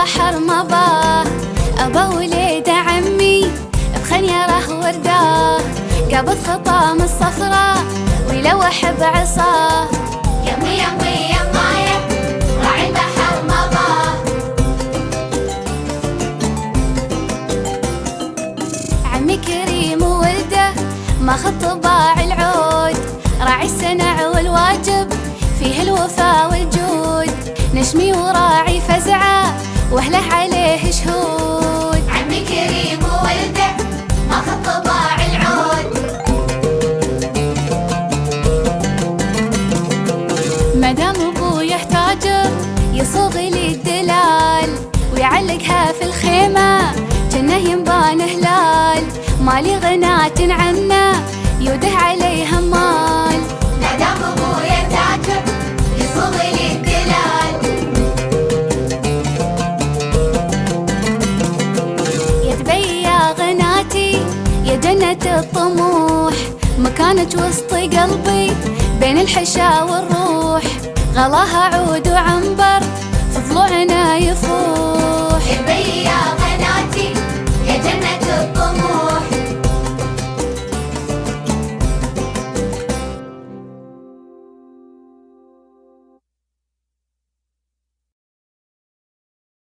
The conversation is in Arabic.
البحر مضاه، أبا وليد عمي بخنيره ورداه، قابض خطام الصفراء ويلوح بعصاه. يمي يمي يمايا راعي البحر مضاه. عمي كريم وولده ماخذ طباع العود، راعي السنع والواجب فيه الوفا والجود، نشمي وراعي فزعه واهله عليه شهود. عمي كريم وولده ماخذ طباع العود. مدام ابويا تاجر يصوغ لي الدلال، ويعلقها في الخيمه جنه ينبان هلال، مالي غنات عنا يوده عليها مال. مدام ابويا تاجر يصوغ لي الدلال. يا دبي يا غناتي يا جنة الطموح، مكانك وسط قلبي بين الحشا والروح، غلاها عود وعنبر في ضلوعنا يفوح. يبي